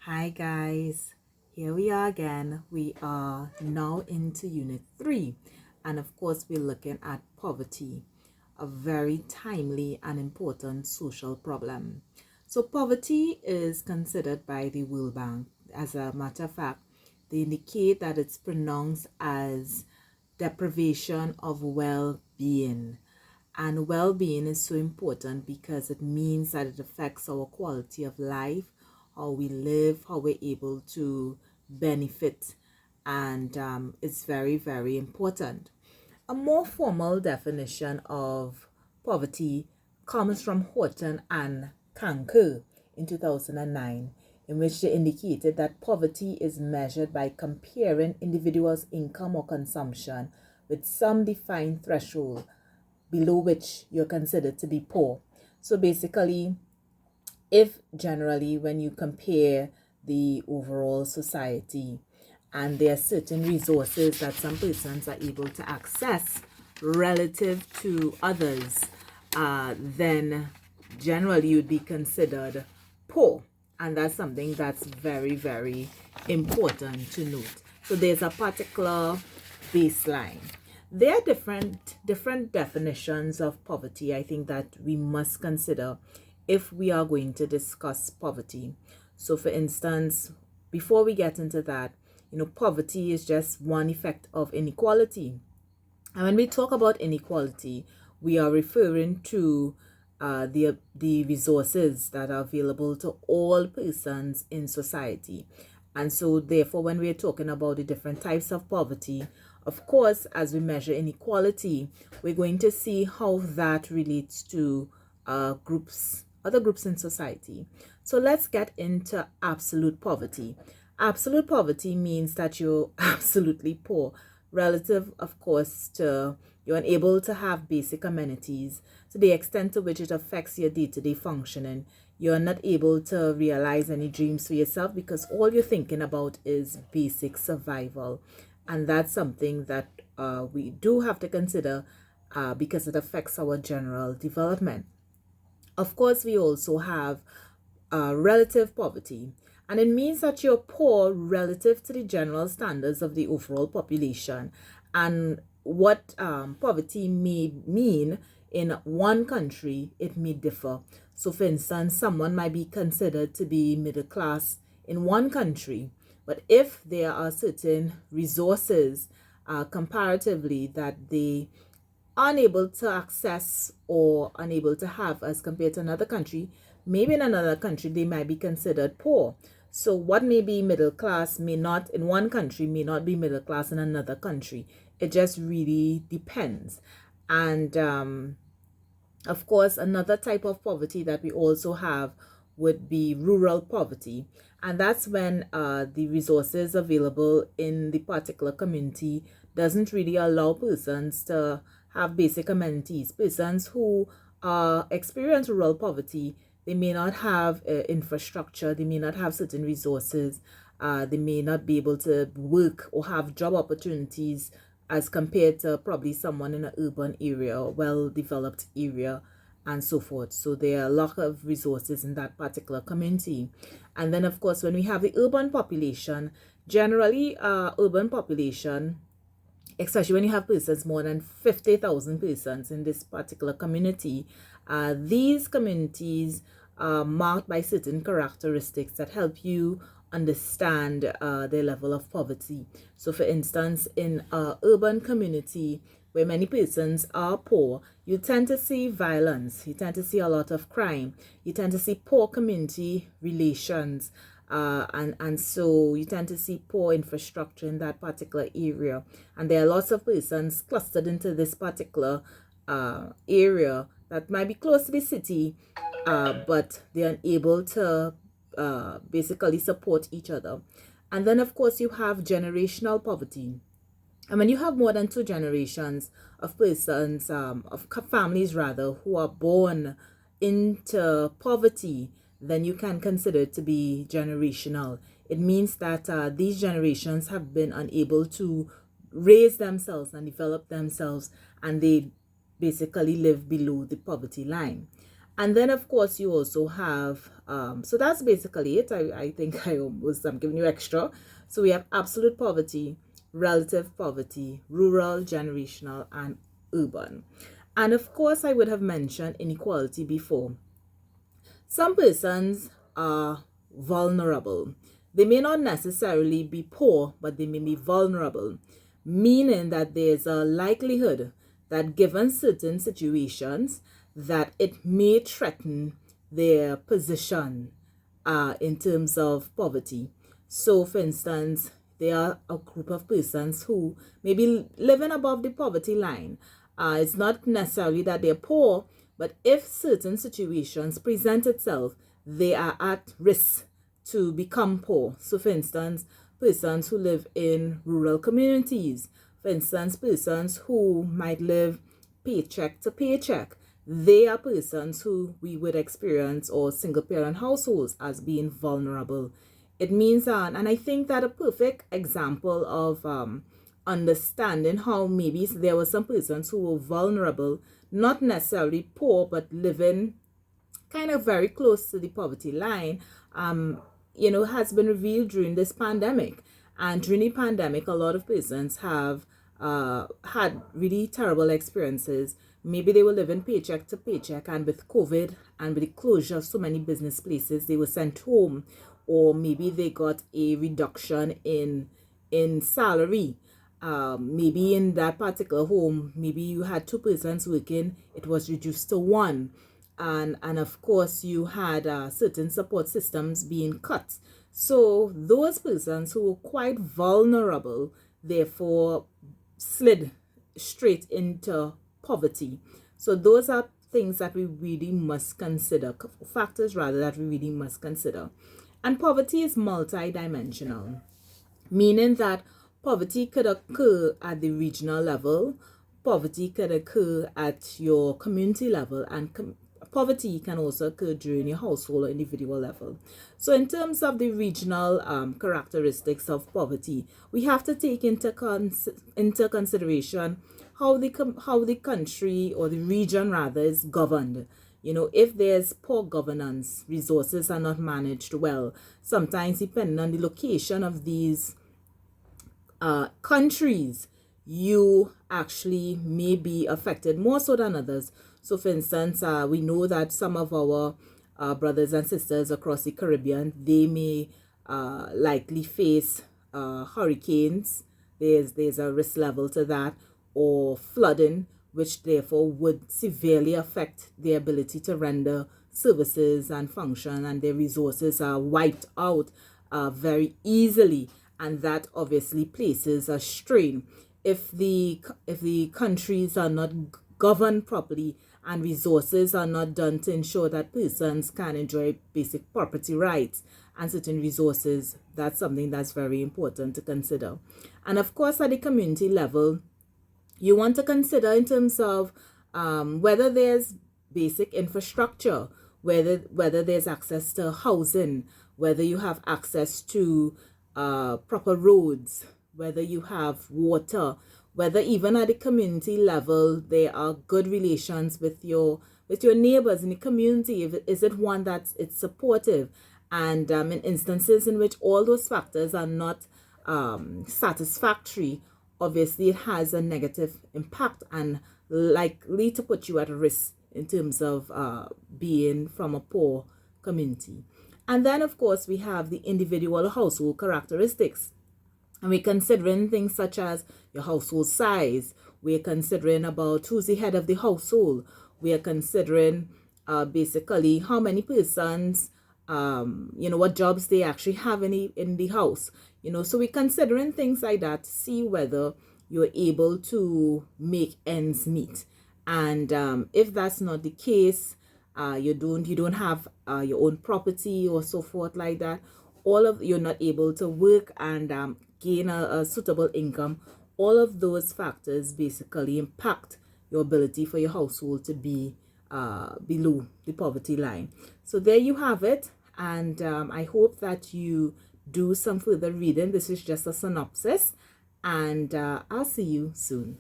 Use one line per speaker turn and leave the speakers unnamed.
Hi guys, here we are again. We are now into Unit 3, and of course, we're looking at poverty, a very timely and important social problem. So, poverty is considered by the World Bank, as a matter of fact, they indicate that it's pronounced as deprivation of well being. And well being is so important because it means that it affects our quality of life, how we live, how we're able to benefit, and it's very, very important. A more formal definition of poverty comes from Horton and Kanker in 2009, in which they indicated that poverty is measured by comparing individuals' income or consumption with some defined threshold below which you're considered to be poor. So basically, if generally when you compare the overall society and there are certain resources that some persons are able to access relative to others, then generally you'd be considered poor. And that's something that's very, very important to note. So there's a particular baseline. There are different definitions of poverty, I think, that we must consider if we are going to discuss poverty. So for instance, before we get into that, poverty is just one effect of inequality. And when we talk about inequality, we are referring to the resources that are available to all persons in society. And so therefore, when we're talking about the different types of poverty, of course, as we measure inequality, we're going to see how that relates to other groups in society. So let's get into absolute poverty. Absolute poverty means that you're absolutely poor, relative, of course, to you're unable to have basic amenities to the extent to which it affects your day-to-day functioning. You're not able to realize any dreams for yourself because all you're thinking about is basic survival. And that's something that we do have to consider because it affects our general development. Of course, we also have relative poverty, and it means that you're poor relative to the general standards of the overall population. And what poverty may mean in one country, it may differ. So, for instance, someone might be considered to be middle class in one country, but if there are certain resources comparatively that they unable to access or unable to have as compared to another country, maybe in another country they might be considered poor. So what may be middle class may not in one country may not be middle class in another country. It just really depends. And of course, another type of poverty that we also have would be rural poverty. And that's when the resources available in the particular community doesn't really allow persons to have basic amenities. Persons who experience rural poverty, they may not have infrastructure, they may not have certain resources, they may not be able to work or have job opportunities as compared to probably someone in an urban area, well-developed area, and so forth. So there are a lot of resources in that particular community. And then, of course, when we have the urban population, generally, urban population, especially when you have persons, more than 50,000 persons in this particular community, these communities are marked by certain characteristics that help you understand their level of poverty. So for instance, in an urban community where many persons are poor, you tend to see violence, you tend to see a lot of crime, you tend to see poor community relations, and so you tend to see poor infrastructure in that particular area. And there are lots of persons clustered into this particular area that might be close to the city, but they're unable to basically support each other. And then, of course, you have generational poverty. And when you have more than two generations of persons, of families rather, who are born into poverty, then you can consider it to be generational. It means that these generations have been unable to raise themselves and develop themselves, and they basically live below the poverty line. And then, of course, you also have, so that's basically it. I think I'm giving you extra. So we have absolute poverty, relative poverty, rural, generational, and urban. And of course, I would have mentioned inequality before. Some persons are vulnerable. They may not necessarily be poor, but they may be vulnerable, meaning that there's a likelihood that given certain situations, that it may threaten their position in terms of poverty. So, for instance, there are a group of persons who may be living above the poverty line. It's not necessarily that they're poor, but if certain situations present itself, they are at risk to become poor. So, for instance, persons who live in rural communities, for instance, persons who might live paycheck to paycheck, they are persons who we would experience, or single parent households, as being vulnerable. It means, and I think that a perfect example of understanding how maybe there were some persons who were vulnerable, not necessarily poor, but living kind of very close to the poverty line, has been revealed during this pandemic. And during the pandemic, a lot of persons have had really terrible experiences. Maybe they were living paycheck to paycheck, and with COVID and with the closure of so many business places, they were sent home, or maybe they got a reduction in salary. Maybe in that particular home, maybe you had two persons working, it was reduced to one. And of course, you had certain support systems being cut. So those persons who were quite vulnerable, therefore, slid straight into poverty. So those are things that we really must consider, factors rather, that we really must consider. And poverty is multidimensional, meaning that poverty could occur at the regional level, poverty could occur at your community level, and poverty can also occur during your household or individual level. So in terms of the regional characteristics of poverty, we have to take into consideration how the country, or the region rather, is governed. If there's poor governance, resources are not managed well. Sometimes, depending on the location of these countries, you actually may be affected more so than others. So, for instance, we know that some of our brothers and sisters across the Caribbean, they may likely face hurricanes. There's a risk level to that, or flooding, which therefore would severely affect their ability to render services and function, and their resources are wiped out very easily, and that obviously places a strain. If the countries are not governed properly, and resources are not done to ensure that persons can enjoy basic property rights and certain resources, that's something that's very important to consider. And of course, at the community level, you want to consider in terms of whether there's basic infrastructure, whether there's access to housing, whether you have access to proper roads, whether you have water, whether even at the community level there are good relations with your neighbors in the community. Is it one that's it's supportive? And in instances in which all those factors are not satisfactory, obviously it has a negative impact and likely to put you at risk in terms of being from a poor community. And then, of course, we have the individual household characteristics. And we're considering things such as your household size. We're considering about who's the head of the household. We are considering basically how many persons, what jobs they actually have in the house. So we're considering things like that to see whether you're able to make ends meet. And if that's not the case, you don't have your own property or so forth like that, you're not able to work and gain a suitable income, all of those factors basically impact your ability for your household to be below the poverty line. So there you have it, and I hope that you do some further reading. This is just a synopsis, and I'll see you soon.